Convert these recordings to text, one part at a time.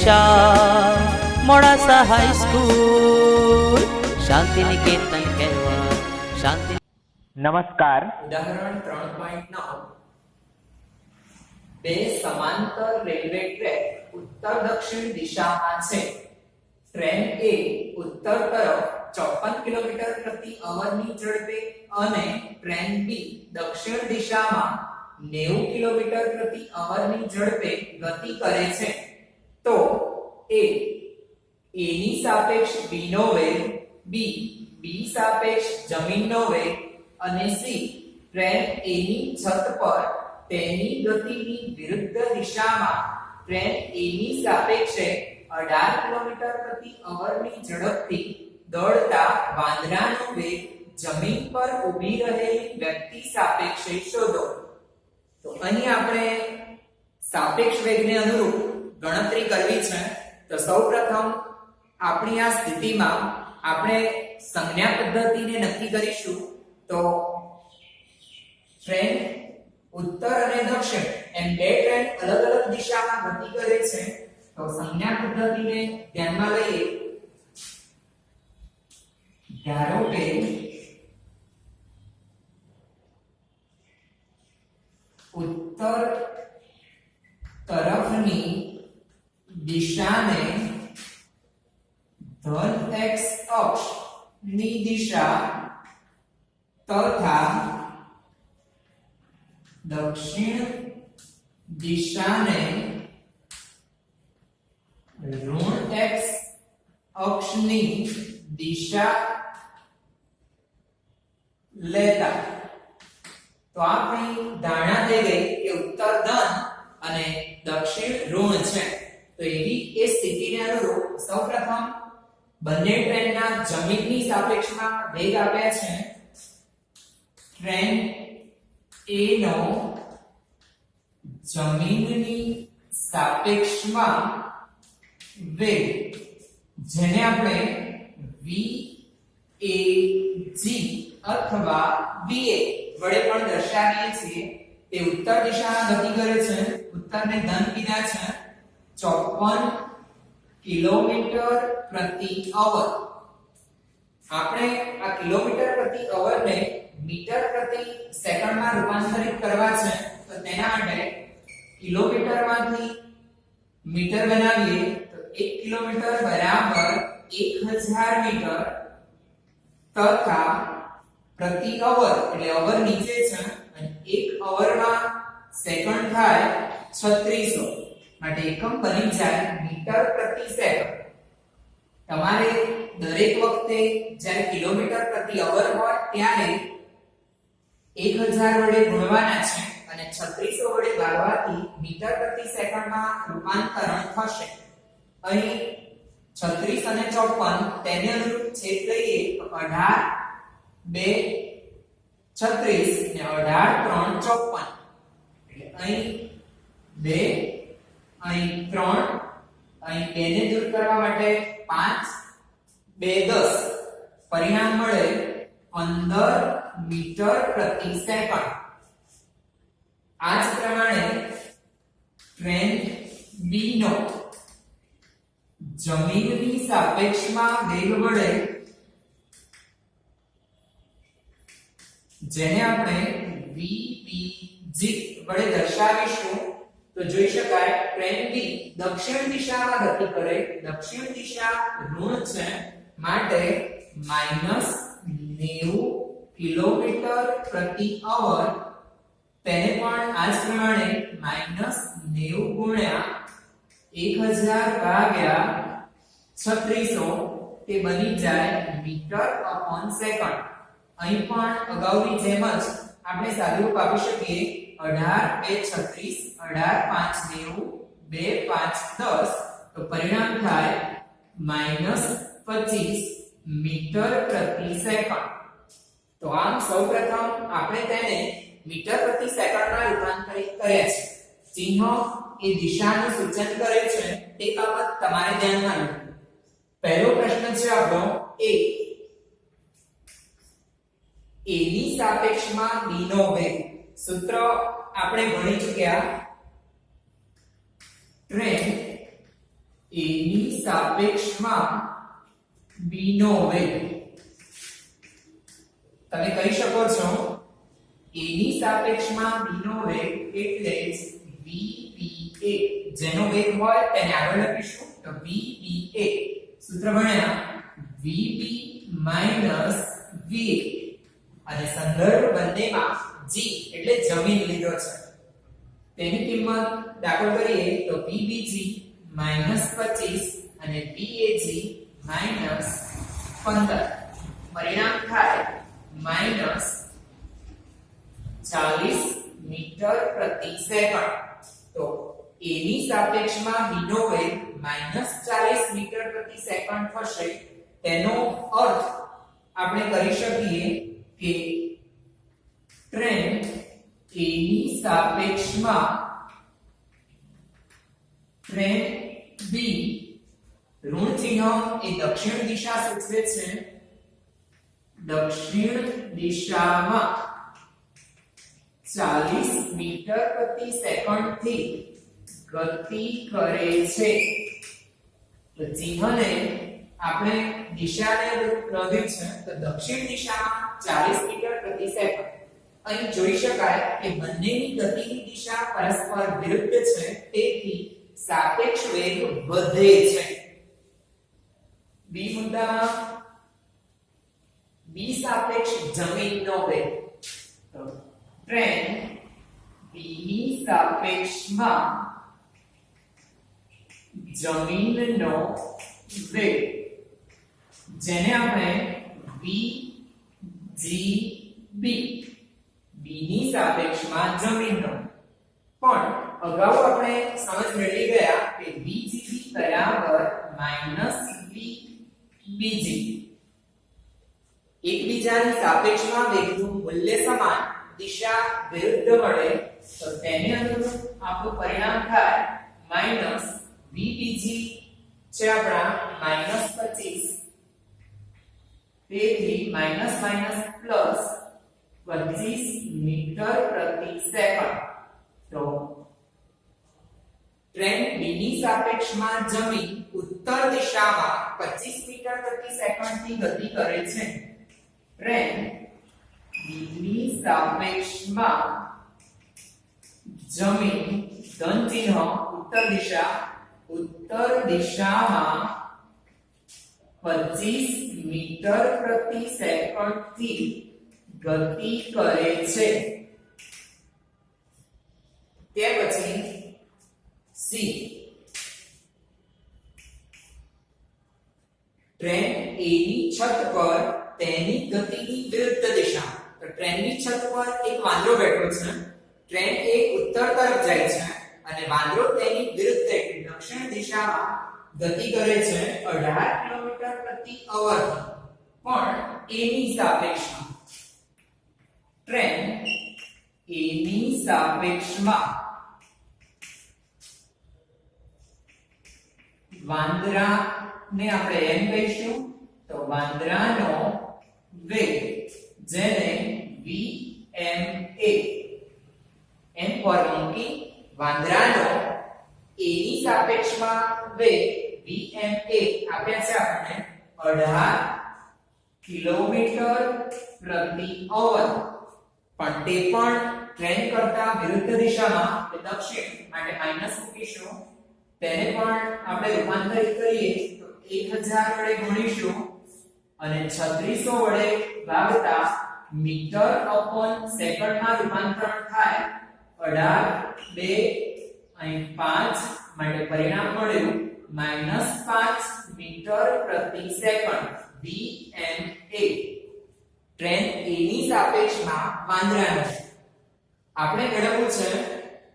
દિશા Modasa high school Shantiniketan કહેવા શાંતિ. નમસ્કાર. ઉદાહરણ 3.9 બે સમાંતર રેલવે ટ્રેક ઉત્તર દક્ષિણ દિશામાં છે. ટ્રેન એ ઉત્તર તરફ 54 કિલોમીટર પ્રતિ અવરની ઝડપે અને ટ્રેન બી દક્ષિણ દિશામાં 90 કિલોમીટર પ્રતિ અવરની ઝડપે ગતિ કરે છે. તો એ ની સાપેક્ષ b નો વેગ, b સાપેક્ષ જમીનનો વેગ અને c ટ્રેન a ની છત પર તેની ગતિની વિરુદ્ધ દિશામાં ટ્રેન a ની સાપેક્ષે 18 કિલોમીટર પ્રતિ અવરની ઝડપથી દોડતા વાંદરાનો વેગ જમીન પર ઊભી રહેલી વ્યક્તિ સાપેક્ષે શોધો. તો અહીં આપણે સાપેક્ષ વેગને અનુરૂપ ગણતરી કરવી છે. તો સૌપ્રથમ આપણી આ સ્થિતિમાં આપણે સંજ્ઞા પદ્ધતિને નક્કી કરીશું. તો ટ્રેન ઉત્તર અને દક્ષિણ એમ બે ટ્રેન અલગ અલગ દિશામાં ગતિ કરે છે. તો સંજ્ઞા પદ્ધતિને ધ્યાનમાં લઈએ. ધારો કે ઉત્તર તરફની દિશાને ધન x અક્ષ ની દિશા તથા દક્ષિણ દિશાને ઋણ x અક્ષની દિશા લેતા. તો આપણી ધારણા થઈ ગઈ કે ઉત્તર ધન અને દક્ષિણ ઋણ છે. તો એવી એ સ્થિતિને અનુરૂપ સૌપ્રથમ બંને ટ્રેનના જમીનની સાપેક્ષમાં વેગ આપ્યા છે. ટ્રેન A નો જમીનની સાપેક્ષમાં વેગ જેને આપણે VAG અથવા VA વડે પણ દર્શાવીએ છીએ તે ઉત્તર દિશામાં ગતિ કરે છે. ઉત્તરને ધન કીધા છે 54 કિલોમીટર પ્રતિ અવર. આપણે આ કિલોમીટર પ્રતિ અવરને મીટર પ્રતિ સેકન્ડમાં રૂપાંતરિત કરવા છે. તો તેના માટે કિલોમીટરમાંથી મીટર બનાવીએ તો 1 કિલોમીટર બરાબર 1000 મીટર તથા પ્રતિ અવર એટલે અવર નીચે છે અને 1 અવરમાં સેકન્ડ થાય 3600 માટે એકમ બની જાય મીટર પ્રતિ સેકન્ડ. તમારે દરેક વખતે જ્યારે કિલોમીટર પ્રતિ અવર હોય ત્યારે 1000 વડે ગુણવાના છે અને 3600 વડે ભાગવાથી મીટર પ્રતિ સેકન્ડમાં રૂપાંતરણ થશે. અહીં 36 અને 54 તેને અનુરૂપ છેદ લઈએ તો 18 2 36 ને 18 3 54 એટલે અહીં 2 અહીં 3 અહીં 2 ને દૂર કરવા માટે 5 2 10 પરિણામ મળે 15 મીટર પ્રતિ સેકન્ડ. આ જ પ્રમાણે ટ્રેન બી નો જમીનની સાપેક્ષમાં વેગ વડે જેને આપણે VPG વડે દર્શાવીશું. તો જોઈ શકાય ટ્રેન બી દક્ષિણ દિશામાં ગતિ કરે. દક્ષિણ દિશા ઋણ છે માટે -90 કિલોમીટર પ્રતિ અવર. તેને પણ આ જ પ્રમાણે -90 ગુણ્યા 1000 ભાગ્યા 3600 તે બની જાય મીટર અપોન સેકન્ડ. અહીં પણ અગાઉની જેમ જ આપણે સાદુરૂપ આપી શકીએ 18 2 36 18 5 90 2 5 10 તો પરિણામ થાય -25 મીટર પ્રતિ સેકન્ડ. તો આમ સૌપ્રથમ આપણે તેને મીટર પ્રતિ સેકન્ડમાં રૂપાંતરિત કર્યા છે. ચિહ્નો એ દિશાનું સૂચન કરે છે તે બાબત તમારે ધ્યાનમાં રાખવી. પહેલો પ્રશ્ન છે આપણો A ની સાપેક્ષમાં b નો વેગ. સૂત્ર આપણે ભણી ચૂક્યા. ટ્રેન a ની સાપેક્ષમાં b નો વેગ તમે કહી શકો છો a ની સાપેક્ષમાં b નો વેગ એટલે vba જેનો વેગ હોય તેને આગળ લખીશું તો vba સૂત્ર ભણ્યા vb va અને સંદર્ભ બંનેમાં g એટલે જમીન લીધો છે તેની કિંમત દાખલ કરીએ તો vbg -25 અને vag -15 પરિણામ થાય -40 મીટર પ્રતિ સેકન્ડ તો a ની સાપેક્ષમાં b નો વેગ -40 મીટર પ્રતિ સેકન્ડ થશે તેનો અર્થ આપણે કરી શકીએ કે ટ્રેન a ની સાપેક્ષમાં ટ્રેન b ઋણ ચિહ્ન એ દક્ષિણ દિશા સૂચવે છે દક્ષિણ દિશામાં 40 મીટર પ્રતિ સેકન્ડ થી ગતિ કરે છે તો ચિહ્નને આપણે દિશાને નોંધ્યું છે તો દક્ષિણ દિશામાં 40 મીટર પ્રતિ સેકન્ડ અહીં જોઈ શકાય કે બંનેની ગતિની દિશા પરસ્પર વિરુદ્ધ છે તેથી સાપેક્ષ વેગ વધે છે બી મુદ્દામાં બી સાપેક્ષ જમીનનો વેગ તો ટ્રેન બી ની સાપેક્ષમાં જમીનનો વેગ જેને આપણે vgb b ની સાપેક્ષમાં જમીનનો પણ અગાઉ આપણે સમજ મેળવી ગયા કે vgb બરાબર -vbg એકબીજાની સાપેક્ષમાં વેગનું મૂલ્ય સમાન દિશા વિરુદ્ધ મળે તો તેને અનુરૂપ આપણું પરિણામ થાય -vbg છે આપણા -25 તેથી માઈનસ માઈનસ પ્લસ 25 મીટર પ્રતિ સેકન્ડ તો ટ્રેન બી ની સાપેક્ષમાં જમીન ઉત્તર દિશામાં 25 મીટર પ્રતિ સેકન્ડ થી ગતિ કરે છે ટ્રેન બી ની સાપેક્ષમાં જમીન ધન ચિહ્ન ઉત્તર દિશામાં 25 મીટર પ્રતિ સેકન્ડ થી ગતિ કરે છે તે પછી સી ટ્રેન એ ની છત પર તેની ગતિની વિરુદ્ધ દિશા તો ટ્રેનની છત પર એક વાંદરો બેઠો છે ટ્રેન એ ઉત્તર તરફ જાય છે અને વાંદરો તેની વિરુદ્ધ એટલે દક્ષિણ દિશામાં ગતિ કરે છે 18 કિલોમીટર પ્રતિ અવર પણ a ની સાપેક્ષમાં ટ્રેન a ની સાપેક્ષમાં વાંદરાને આપણે એમ કહીશું તો વાંદરાનો વેગ જેને vma એમ પર મૂકી વાંદરાનો a ની સાપેક્ષમાં વેગ vma આપ્યા છે આપણને 18 કિલોમીટર પ્રતિ અવર પણ તે પણ ટ્રેન કરતા વિરુદ્ધ દિશામાં એટલે દક્ષિણ માટે માઈનસ મૂકીશું તેને પણ આપણે રૂપાંતરિત કરીએ તો 1000 વડે ગુણીશું અને 3600 વડે ભાગતા મીટર અપોન સેકન્ડમાં રૂપાંતરણ થાય 18 2 અહીં 5 માટે પરિણામ મળ્યું -5 મીટર પ્રતિ સેકન્ડ vma ટ્રેન a ની સાપેક્ષમાં વાંદરાનો આપણે મેળવવું છે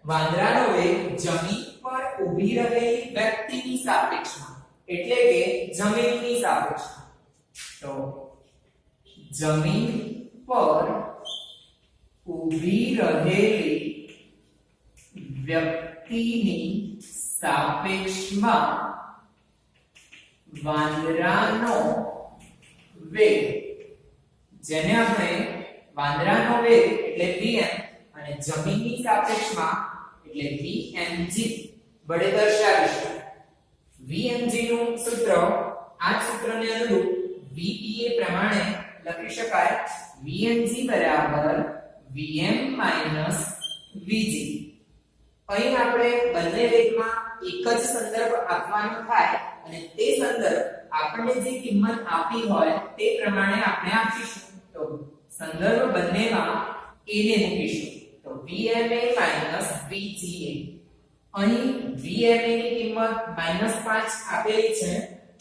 વાંદરાનો વેગ જમીન પર ઊભી રહેલી વ્યક્તિની સાપેક્ષમાં એટલે કે જમીનની સાપેક્ષમાં તો જમીન પર ઊભી રહેલી વ્યક્તિની સાપેક્ષમાં વાંદરાનો વેગ જેને આપણે વાંદરાનો વેગ એટલે vm અને જમીનની સાપેક્ષમાં એટલે vmg વડે દર્શાવીશું Vmg નું સૂત્ર આ સૂત્રને અનુરૂપ Vpa પ્રમાણે લખી શકાય Vmg બરાબર Vm Vg. અહીં આપણે બંને વેગમાં એક જ સંદર્ભ આપવાનો થાય અને તે સંદર્ભ આપણને જે કિંમત આપી હોય તે પ્રમાણે આપણે આપીશું. તો સંદર્ભ બંનેમાં a ને મૂકીશું. તો Vma Vga. અહીં Vma ની કિંમત -5 આપેલી છે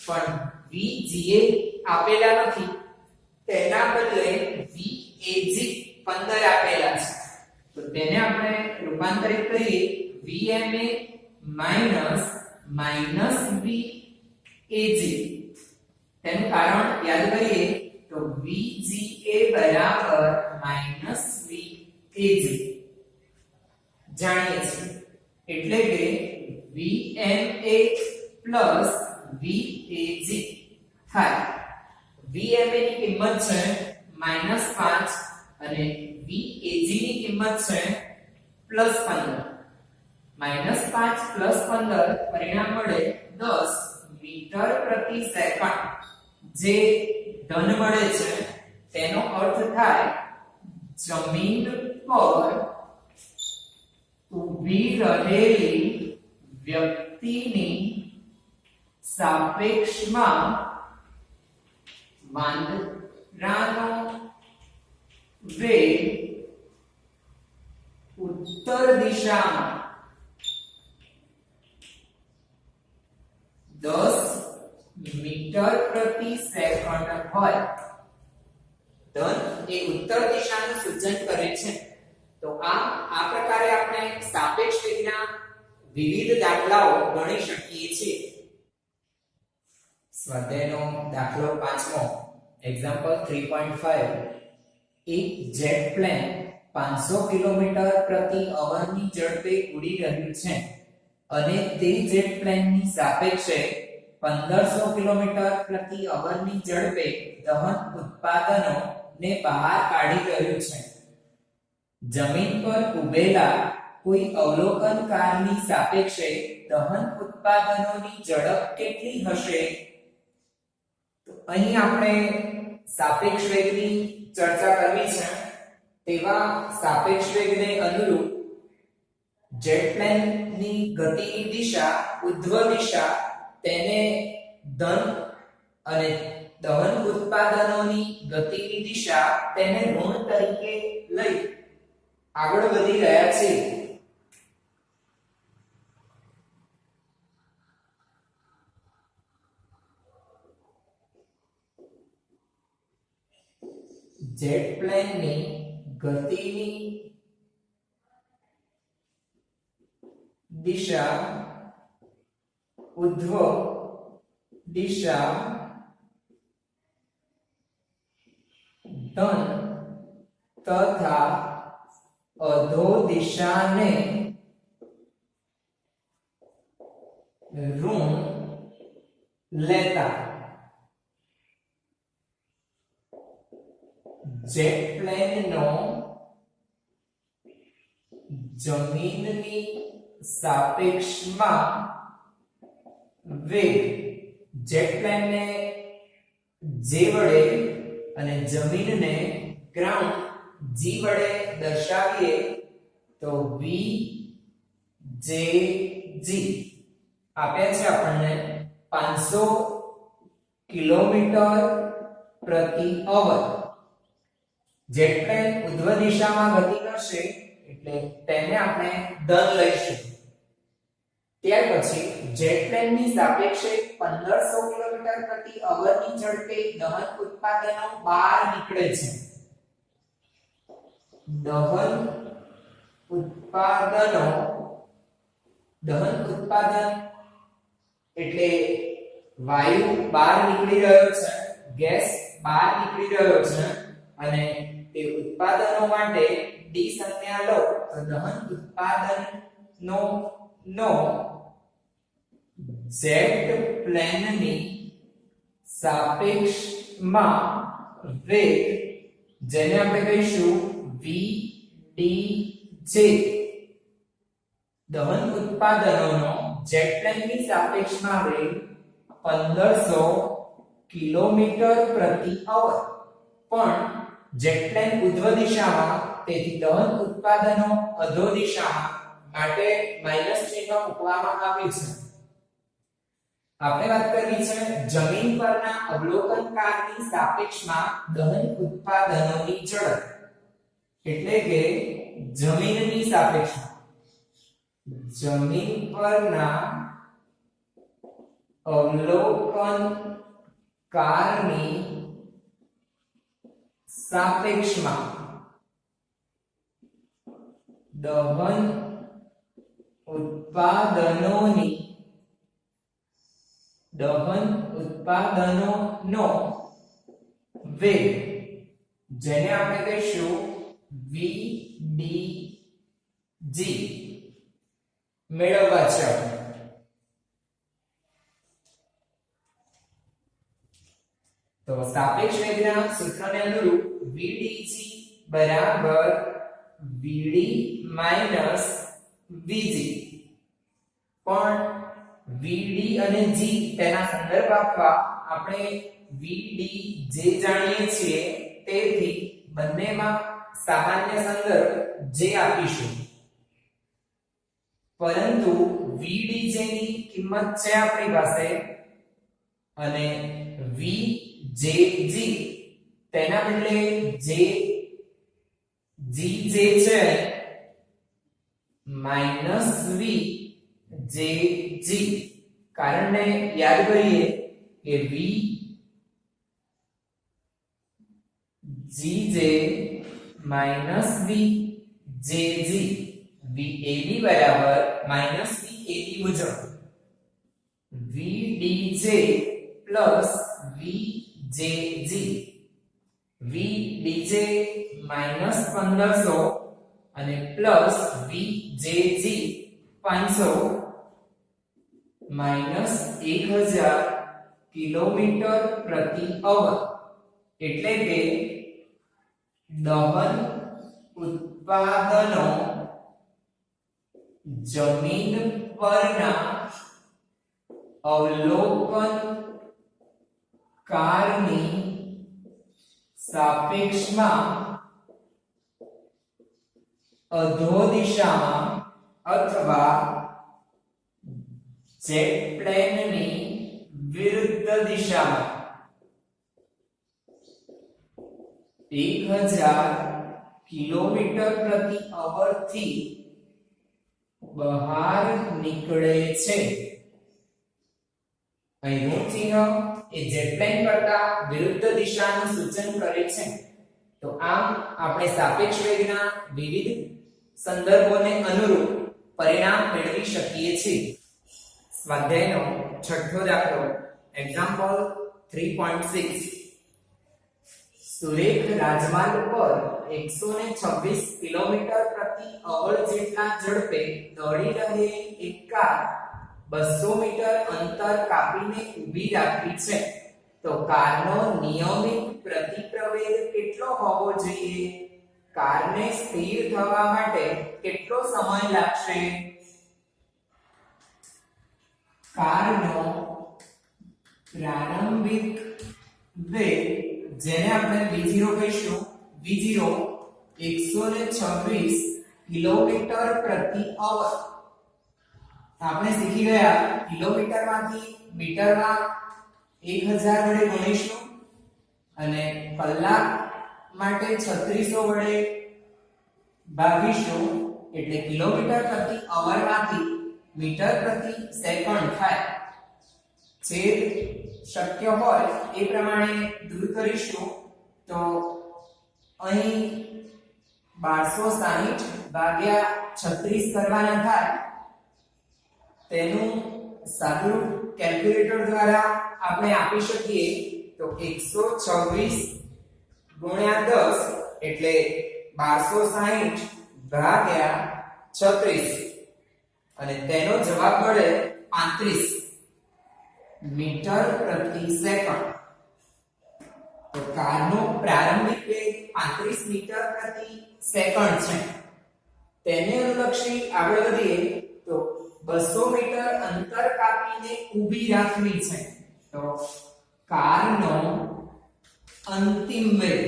પણ Vga આપેલા નથી. તેના બદલે Vag 15 આપેલા છે. તો તેને આપણે રૂપાંતરિત કરીએ Vma Vag. તેનું કારણ યાદ કરીએ તો Vga બરાબર Vag જાણીએ છીએ એટલે કે Vma Vag થાય. Vma ની કિંમત છે -5 અને Vag ની કિંમત છે +15. -5 +15 પરિણામ મળે 10 મીટર પ્રતિ સેકન્ડ. જે ધન મળે છે તેનો અર્થ થાય જમીન પર ઊભી રહેલી વ્યક્તિની સાપેક્ષમાં વાંદરાનો વેગ ઉત્તર દિશામાં 10 મીટર પ્રતિ સેકન્ડ હોય. ધન એ ઉત્તર દિશાનું સૂચન કરે છે. તો આ પ્રકારે આપણે સાપેક્ષ વેગના વિવિધ દાખલાઓ ગણી શકીએ છીએ. સ્વાધ્યાયનો દાખલો 5મો એક્ઝામ્પલ 3.5. એક જેટ પ્લેન 500 કિલોમીટર પ્રતિ અવરની ઝડપે ઉડી રહ્યું છે અને તે જેટ પ્લેનની સાપેક્ષે 1500 કિલોમીટર પ્રતિ અવરની ઝડપે દહન ઉત્પાદનો ને બહાર કાઢી રહ્યું છે. જમીન પર ઉભેલા કોઈ અવલોકનકારની સાપેક્ષે દહન ઉત્પાદનોની ઝડપ કેટલી હશે? તો અહીં આપણે સાપેક્ષ વેગની ચર્ચા કરવી છે. તેવા સાપેક્ષ વેગને અનુરૂપ જેટ પ્લેનની ગતિની દિશા ઉર્ધ્વ દિશા તેને ધન અને દહન ઉત્પાદનોની ગતિની દિશા તેને ઋણ તરીકે લઈ આગળ વધી રહ્યા છે. જેટ પ્લેનની ગતિની દિશા ઉર્ધ્વ દિશા ધન તથા અધો દિશાને ઋણ લેતા જેટ પ્લેનનો જમીનની સાપેક્ષમાં વેગ જેટ પ્લેનને જે વડે અને જમીનને ગ્રાઉન્ડ g વડે દર્શાવીએ તો v j g આપ્યા છે આપણને 500 કિલોમીટર પ્રતિ અવર. જેટ પ્લેન ઉર્ધ્વ દિશામાં ગતિ કરશે એટલે તેને આપણે ધન લઈશું. ત્યાર પછી જેટ પ્લેનની સાપેક્ષે 1500 કિલોમીટર પ્રતિ અવરની ઝડપે દહન ઉત્પાદનો બહાર નીકળે છે. દહન ઉત્પાદન એટલે વાયુ બહાર નીકળી રહ્યો છે, ગેસ બહાર નીકળી રહ્યો છે અને તે ઉત્પાદનો માટે ડી સંજ્ઞા લો તો દહન ઉત્પાદનનો જેટ પ્લેનની સાપેક્ષમાં વેગ જેને આપણે કહીશું vdj દહન ઉત્પાદનોનો જેટ પ્લેનની સાપેક્ષમાં વેગ 1500 કિલોમીટર પ્રતિ અવર, પણ જેટ પ્લેન ઉધ્વ દિશામાં, તેથી દહન ઉત્પાદનો અધો દિશામાં, માટે માઈનસ ચિહ્ન મૂકવામાં આવ્યું છે. આપણે વાત કરવી છે જમીન પરના અવલોકનકારની સાપેક્ષમાં દહન ઉત્પાદનોની ઝડપ, એટલે કે જમીનની સાપેક્ષમાં જમીન પરના અવલોકનકારની સાપેક્ષમાં દહન ઉત્પાદનોનો વેગ, જેને આપણે કહીશું VDG, મેળવવા છે. તો સાપેક્ષ વેગના સૂત્રને અનુરૂપ VDG બરાબર VD માઈનસ VG, પણ VD અને G તેના સંદર્ભ આપવા આપણે VD જે જાણીએ છીએ તેથી બંનેમાં સામાન્ય સંદર્ભ J આપીશું, પરંતુ VDJ ની કિંમત છે આપણી પાસે અને VJG તેના બદલે G જે છે માઈનસ VJG, કારણને યાદ કરીએ કે VGJ માઈનસ VJG VAB બરાબર માઈનસ VAB મુજબ VDJ plus VJG, VDJ minus 1500 અને પ્લસ VJG 500 માઈનસ 1000 કિલોમીટર પ્રતિ અવર, એટલે કે દહન ઉત્પાદનો જમીન પરના અવલોકનકારની સાપેક્ષમાં અધો દિશામાં અથવા જેટ પ્લેનની વિરુદ્ધ દિશામાં 1000 કિલોમીટર પ્રતિ અવર થી બહાર નીકળે છે. અહીં ઋણ ચિહ્ન એ જેટ પ્લેન કરતા વિરુદ્ધ દિશાનું સૂચન કરે છે. તો આમ આપણે સાપેક્ષ વેગના વિવિધ સંદર્ભોને અનુરૂપ પરિણામ મેળવી શકીએ છીએ. સ્વાધ્યાયનો છઠ્ઠો દાખલો એક્ઝામ્પલ 3.6. સુરેખ રાજમાર્ગ પર 126 કિલોમીટર પ્રતિ અવર જેટલા ઝડપે દોડી રહેલી એક કાર 200 મીટર અંતર કાપીને ઊભી રાખી છે. તો કારનો નિયમિત પ્રતિપ્રવેગ કેટલો હોવો જોઈએ? કારને સ્થિર થવા માટે કેટલો સમય લાગશે? કારનો પ્રારંભિક વેગ, જેને આપણે v0 કહીશું, v0 126 કિલોમીટર પ્રતિ અવર. આપણે શીખી ગયા કિલોમીટરમાંથી મીટરમાં 1000 વડે ગુણીશું અને કલાક માટે 3600 વડે ભાગીશું, એટલે કિલોમીટર પ્રતિ અવરમાંથી મીટર પ્રતિ સેકન્ડ થાય. છેદ શક્ય હોય એ પ્રમાણે દૂર કરીશું. તો અહીં 1260 ભાગ્યા 36 કરવાના થાય. તેનું સાદું કેલ્ક્યુલેટર દ્વારા આપણે આપી શકીએ તો 126 ગુણ્યા 10 એટલે 1260 ભાગ્યા 36 અને તેનો જવાબ મળે 35 મીટર પ્રતિ સેકન્ડ. તો કારનો પ્રારંભિક વેગ 35 મીટર પ્રતિ સેકન્ડ છે. તેને અનુલક્ષી આગળ વધીએ તો 200 મીટર અંતર કાપીને ઊભી રાખવી છે તો કારનો અંતિમ વેગ,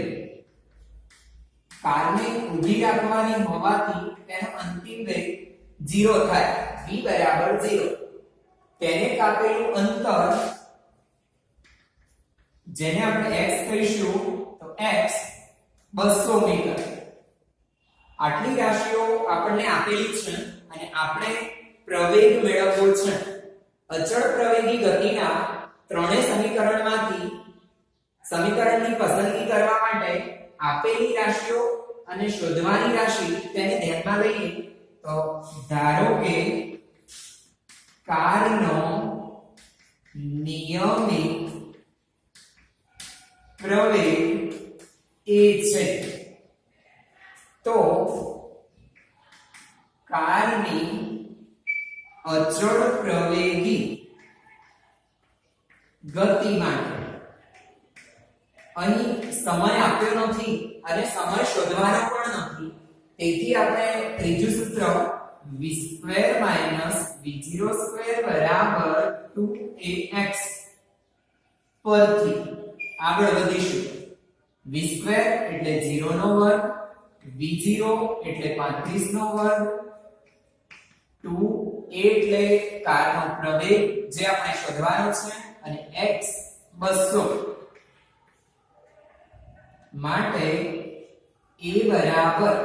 કારને ઊભી રાખવાની હોવાથી તેનો અંતિમ વેગ 0 થાય, v બરાબર 0. તેને કાપેલું અંતર જેને આપણે x કહીશું તો x 200 મીટર. આટલી રાશિઓ આપણને આપેલી છે અને આપણે પ્રવેગ મેળવવો છે. અચળ પ્રવેગી ગતિના ત્રણેય સમીકરણમાંથી સમીકરણની પસંદગી કરવા માટે આપેલી રાશિઓ અને શોધવાની રાશિ તેને ધ્યાનમાં લઈએ તો ધારો કે કારનો નિયમિત પ્રવેગ a છે તો કારની અચળ પ્રવેગી ગતિ માટે અહીં સમય આપ્યો નથી અને સમય શોધવાનો પણ નથી, તેથી આપણે ત્રીજું સૂત્ર v² v02 બરાબર 2ax પરથી આગળ વધીશું. v² એટલે 0 નો વર્ગ, v0 એટલે 35 નો વર્ગ, 2a એટલે કારનો પ્રવેગ જે આપણે શોધવાનો છે અને x 200 માટે a બરાબર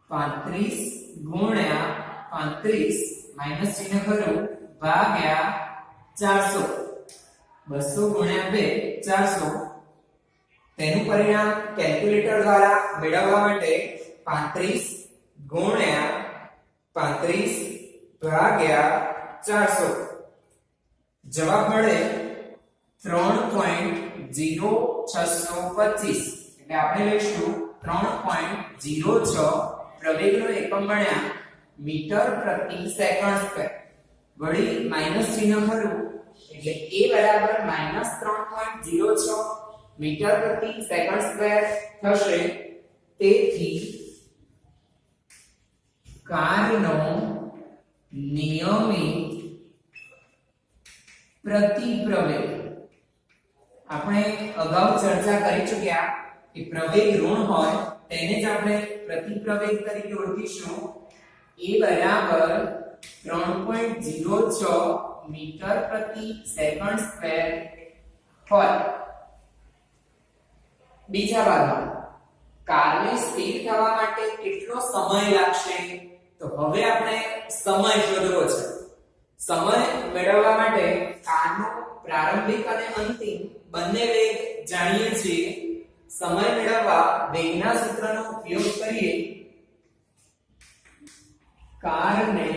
35 ગુણ્યા 35 માઈનસ ચિહ્ન કરું ભાગ્યા 400, 200 ગુણ્યા 2 400. તેનું પરિણામ કેલ્ક્યુલેટર દ્વારા મેળવવા માટે 35 ગુણ્યા 35 ભાગ્યા 400 જવાબ મળે 3.0625. એટલે આપણે લઈશું 3.06 પ્રવેગનો એકમ ગણ્યા મીટર પ્રતિ સેકન્ડ સ્ક્વેર. વળી માઈનસ ચિહ્ન કરું એટલે a બરાબર -3.06 મીટર પ્રતિ સેકન્ડ સ્ક્વેર થશે. તેથી કારનો નિયમિત પ્રતિપ્રવેગ, આપણે અગાઉ ચર્ચા કરી ચૂક્યા કે પ્રવેગ ઋણ હોય તેને જ આપણે પ્રતિપ્રવેગ તરીકે ઓળખીશું. a બરાબર 3.06 મીટર પ્રતિ સેકન્ડ સ્ક્વેર હોય. બીજા ભાગમાં કારને સ્થિર થવા માટે કેટલો સમય લાગશે? તો હવે આપણે સમય શોધવો છે. સમય મેળવવા માટે કારનો પ્રારંભિક અને અંતિમ બંને વેગ જાણીએ છીએ. સમય મેળવવા વેગના સૂત્રનો ઉપયોગ કરીએ. કારને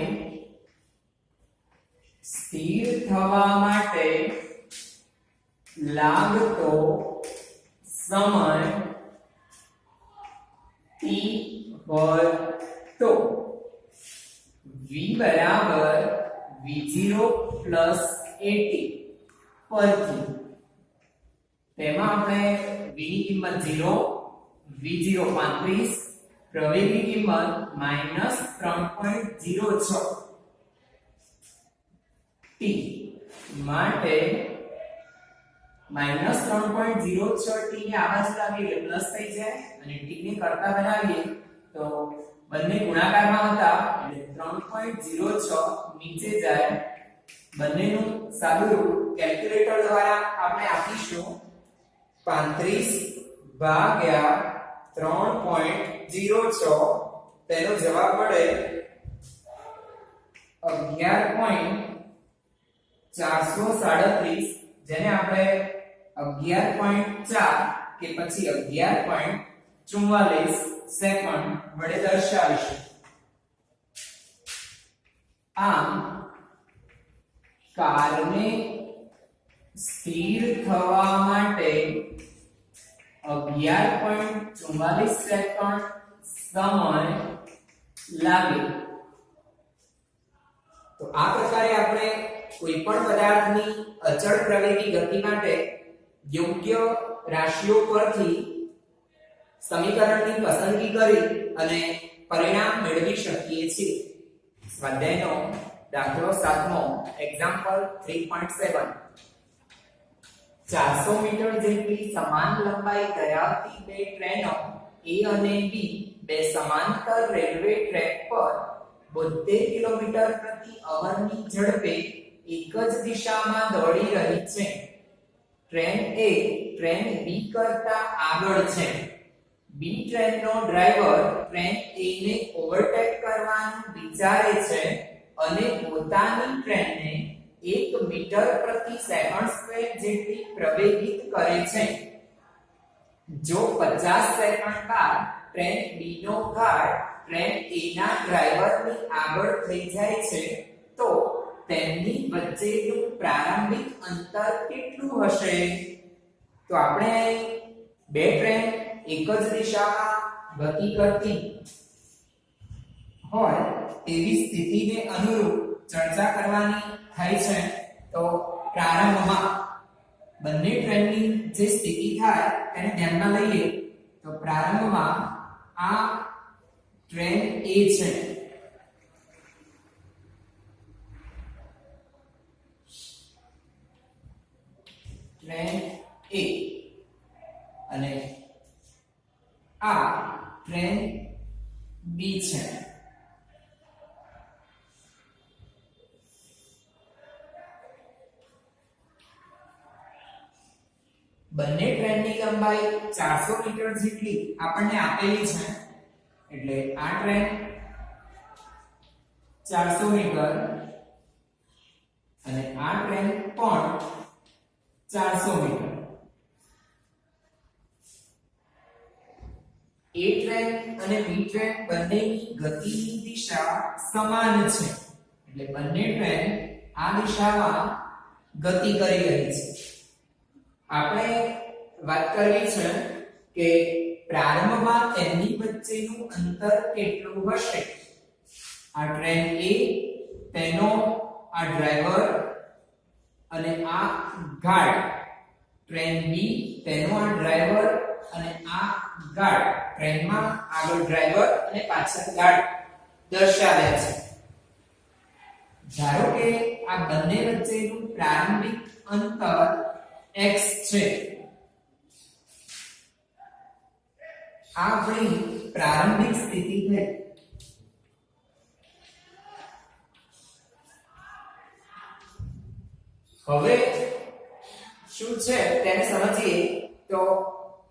સ્થિર થવા માટે લાગતો સમય t હોય તો v બરાબર v0 at પરથી તેમાં આપણે v ની કિંમત 0, v0 35, પ્રવેગની કિંમત -3.06 t માટે -3.06 t ને આ બાજુ લાવીએ એટલે પ્લસ થઈ જાય અને t ને કરતા બનાવીએ તો બંને ગુણાકારમાં હતા એટલે 3.06 નીચે જાય. બંનેનું સાદુરૂપ કેલ્ક્યુલેટર દ્વારા આપણે આપીશું 35 ભાગ્યા 3.06 તેનો જવાબ મળે 11.437, જેને આપણે 11.4 કે પછી 11.44 સેકન્ડ વડે દર્શાવીશું. આમ કારને સ્થિર થવા માટે 11.44 સેકન્ડ સમય લાગે. તો આ પ્રકારે આપણે કોઈ પણ પદાર્થની અચળ પ્રવેગી ગતિ માટે યોગ્ય રાશિઓ પરથી સમીકરણની પસંદગી કરી અને પરિણામ મેળવી શકીએ છીએ. સ્વાધ્યાયનો દાખલો 7મો એક્ઝામ્પલ 3.7 400 મીટર જેટલી સમાન લંબાઈ ધરાવતી બે ટ્રેનો A અને B બે સમાંતર રેલવે ટ્રેક પર 72 કિલોમીટર પ્રતિ અવરની ઝડપે એક જ દિશામાં દોડી રહી છે. ટ્રેન A ટ્રેન B કરતા આગળ છે. B ટ્રેનનો ડ્રાઈવર ટ્રેન A ને ઓવરટેક કરવાનું વિચારે છે અને પોતાની ટ્રેનને 1 મીટર પ્રતિ સેકન્ડ સ્ક્વેર જેટલી પ્રવેગિત કરે છે. જો 50 સેકન્ડ બાદ ટ્રેન B નો ગાર્ડ ટ્રેન A ના ડ્રાઈવરની આગળ થઈ જાય છે તો તેમની વચ્ચેનું પ્રારંભિક અંતર કેટલું હશે? તો આપણે બે ટ્રેન એક જ દિશામાં ગતિ કરતી હોય એવી સ્થિતિને અનુરૂપ ચર્ચા કરવાની થાય છે. તો પ્રારંભમાં બંને ટ્રેનની જે સ્થિતિ થાય તેને ધ્યાનમાં લઈએ તો પ્રારંભમાં આ ટ્રેન A છે. ટ્રેન A અને આ ટ્રેન B છે. બંને ટ્રેનની લંબાઈ 400 મીટર જેટલી આપણને આપેલી છે. એટલે આ ટ્રેન 400 મીટર અને આ ટ્રેન પણ 400 મીટર. A ટ્રેન અને B ટ્રેન બંનેની ગતિની દિશા સમાન છે. એટલે બંને ટ્રેન આ દિશામાં ગતિ કરી રહી છે. આપણે વાત કરવી છે કે પ્રારંભમાં તેમની વચ્ચેનું અંતર કેટલું હશે. આ ટ્રેન A તેનો આ ડ્રાઈવર અને આ ગાર્ડ ટ્રેન B તેનો આ ડ્રાઈવર અને આ ગાર્ડ ટ્રેનમાં આગળ ડ્રાઈવર અને પાછળ ગાર્ડ દર્શાવ્યા છે. ધારો કે આ બંને વચ્ચેનું પ્રારંભિક અંતર x છે. આ આપણી પ્રારંભિક સ્થિતિ છે. હવે શું છે તેને સમજીએ તો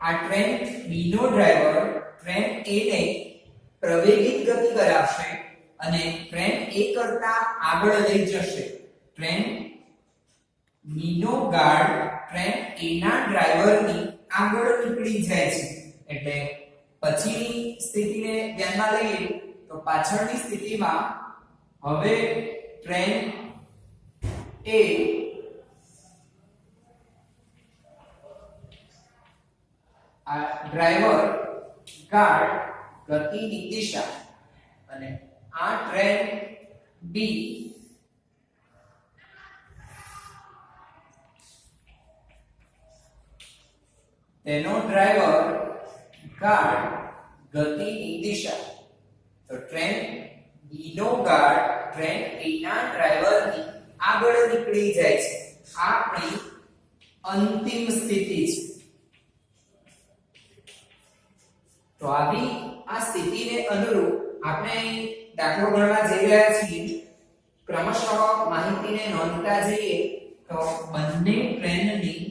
આ ટ્રેન B નો ડ્રાઈવર ટ્રેન A ને પ્રવેગિત ગતિ કરાવશે અને ટ્રેન A કરતા આગળ લઈ જશે. ટ્રેન B નો ગાર્ડ ટ્રેન A ના ડ્રાઈવરની આગળ નીકળી જાય છે. એટલે પછીની સ્થિતિને ધ્યાનમાં લઈએ તો પાછળની સ્થિતિમાં હવે ટ્રેન A આ ડ્રાઈવર ગાર્ડ ગતિની દિશા અને આ ટ્રેન B તેનો ડ્રાઈવર ગાર્ડ ગતિની દિશા. તો ટ્રેન B નો ગાર્ડ ટ્રેન A ના ડ્રાઈવરની આગળ નીકળી જાય છે. આ આપણી અંતિમ સ્થિતિ છે. તો આવી આ સ્થિતિને અનુરૂપ આપણે દાખલો ગણવા જઈ રહ્યા છીએ. ક્રમશઃ માહિતીને નોંધતા જઈએ તો બંને ટ્રેનની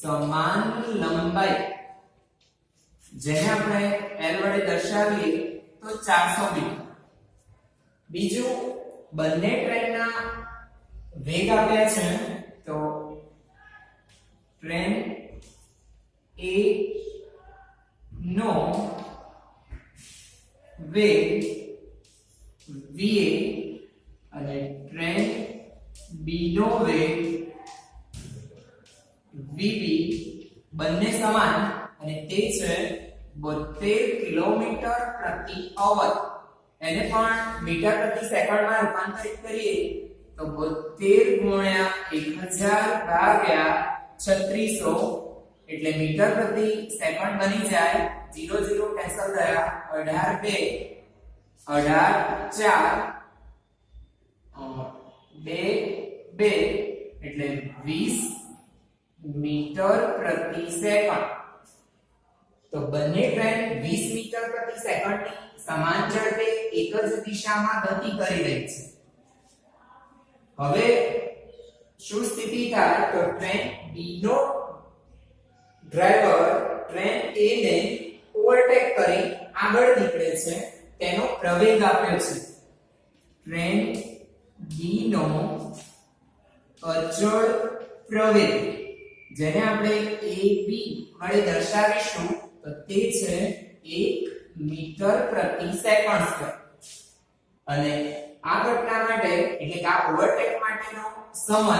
સમાન લંબાઈ જેને આપણે L વડે દર્શાવીએ તો 400 મીટર. બીજું બંને ટ્રેનના વેગ આપ્યા છે. તો ટ્રેન A નો વેગ VA અને ટ્રેન B નો વેગ VB બંને સમાન અને તે છે 72 કિલોમીટર પ્રતિ અવર. એને પણ મીટર પ્રતિ સેકન્ડમાં રૂપાંતરિત કરીએ તો 72 ગુણ્યા 1000 ભાગ્યા 3600 એટલે મીટર પ્રતિ સેકન્ડ બની જાય 0 0 કેન્સલ થયા 18 2 18 4 2 2 એટલે 20 મીટર પ્રતિ સેકન્ડ. તો બંને ટ્રેન 20 મીટર પ્રતિ સેકન્ડની સમાન ઝડપે એક જ દિશામાં ગતિ કરી રહી છે. હવે શું સ્થિતિ થાય તો ટ્રેન B નો ડ્રાઈવર ટ્રેન A ને ઓવરટેક કરી આગળ નીકળે છે, તેનો પ્રવેગ આપ્યો છે. ટ્રેન B નો અચળ પ્રવેગ જેને આપણે AB વડે દર્શાવીશું તો તે છે 1 મીટર પ્રતિ સેકન્ડ સ્ક્વેર. અને આ ઘટના માટે એટલે કે આ ઓવરટેક માટેનો સમય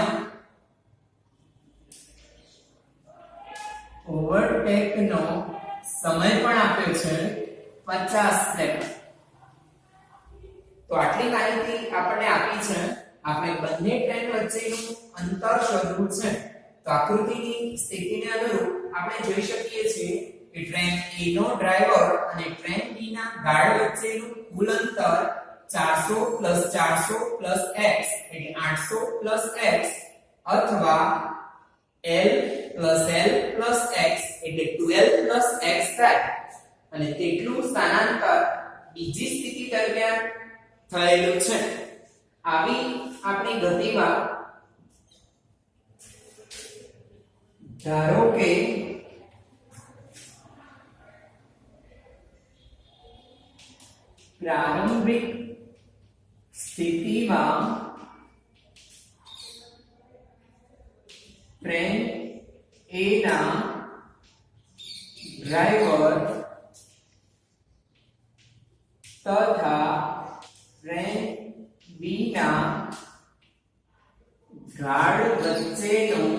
પણ આપ્યો છે 50 સેકન્ડ. તો આટલી માહિતી આપણને આપી છે. આપણે બંને ટ્રેન વચ્ચેનું અંતર શોધવું છે. તો આકૃતિની સ્થિતિને અનુરૂપ આપણે જોઈ શકીએ છીએ કે ટ્રેન A નો ડ્રાઈવર અને ટ્રેન B ના ગાર્ડ વચ્ચેનું કુલ અંતર 400 400 x એટલે 800 x અથવા L x એટલે 12 x થાય. અને તેટલું સ્થાનાંતર બીજી સ્થિતિ દરમિયાન થયેલું છે. આવી આપણી ગતિમાં ધારો કે પ્રારંભિક સ્થિતિમાં ટ્રેન A ના ડ્રાઈવર તથા ટ્રેન B ના ગાર્ડ વચ્ચેનું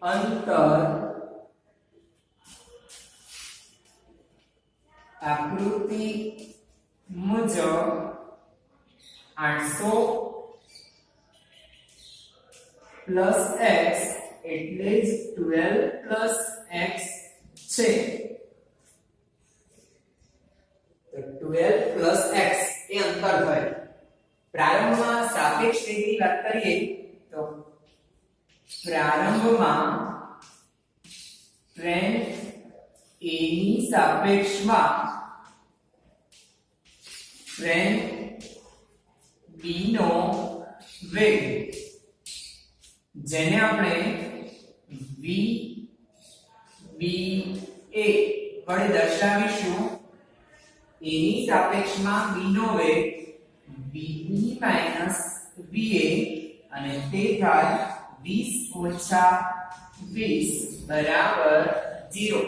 અંતર આકૃતિ મુજબ 800 x એટલે જ 12 x છે. તો 12 x એ અંતર થયું. પ્રારંભમાં સાપેક્ષ વેગની વાત કરીએ તો પ્રારંભમાં ટ્રેન A ની સાપેક્ષમાં ટ્રેન B નો વેગ જેને આપણે VBA વડે દર્શાવીશું. A ની સાપેક્ષમાં B નો વેગ VB VA અને તે થાય 20 - 20 બરાબર 0.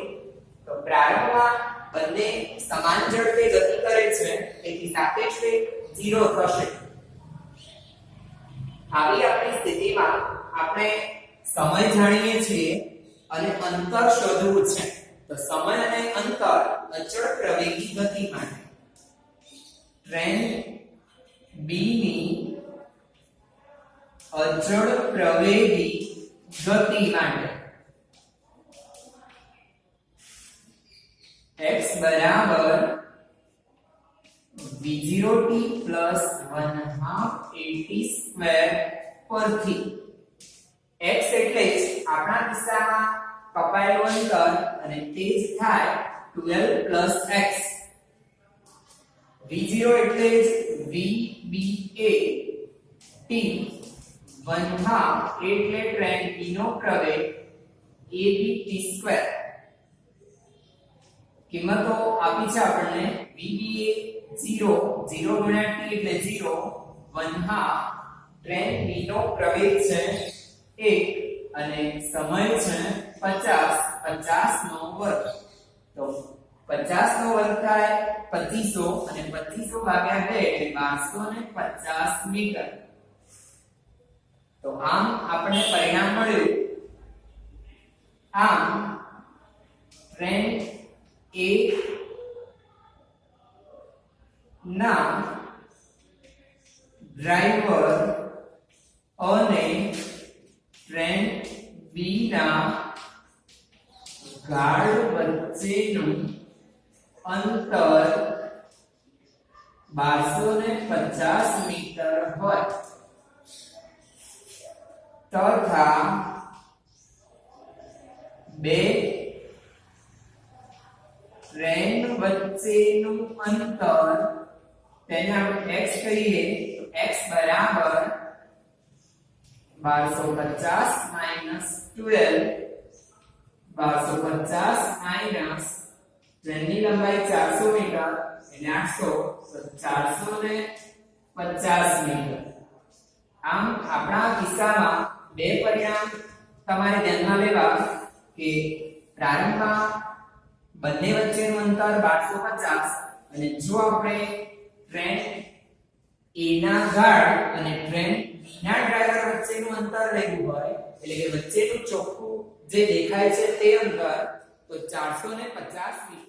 તો પ્રારંભમાં બંને સમાન ઝડપે ગતિ કરે છે, તેથી સાપેક્ષ વેગ 0 થશે. આવી આપણી સ્થિતિમાં આપણે સમય જાણીએ છીએ અને અંતર શોધવું છે. તો સમય અને અંતર અચળ પ્રવેગી ગતિ માટે ટ્રેન B ની અચળ પ્રવેગી ગતિ માટે x બરાબર v0t plus 1/2 at² પરથી x એટલે જ આપણા કિસ્સામાં કપાયેલું અંતર અને તે જ થાય 12 x. v0 એટલે જ vba t 1/2 એટલે ટ્રેન B નો પ્રવેગ abt². કિંમતો આપી છે આપણને. vba 0 0 ગુણ્યા t એટલે 0 1/2 ટ્રેન B નો પ્રવેગ છે 1 અને સમય છે 50 નો વર્ગ. તો 50 નો વર્ગ થાય 2500 અને 2500 ભાગ્યા 2 એટલે 1250 મીટર. તો આમ આપણે પરિણામ મળ્યું. આમ ટ્રેન A ના ડ્રાઈવર અને ટ્રેન B ના ગાર્ડ વચ્ચેનું અંતર 1250 મીટર હોય તથા બે ટ્રેન વચ્ચેનું અંતર તેને આપણે x કહીએ તો x બરાબર 1250 12 1250 ટ્રેનની લંબાઈ 400 મીટર એટલે 800 તો 450 મીટર. આમ આપણા કિસ્સામાં બે પરિણામ તમારે ધ્યાનમાં લેવા કે પ્રારંભમાં બંને વચ્ચેનું અંતર 1250 અને જો આપણે ટ્રેન A ના ગાર્ડ અને ટ્રેન B ના ડ્રાઈવર વચ્ચેનું અંતર લેવું હોય એટલે કે વચ્ચેનું ચોખ્ખું જે દેખાય છે તે અંતર તો 450 મીટર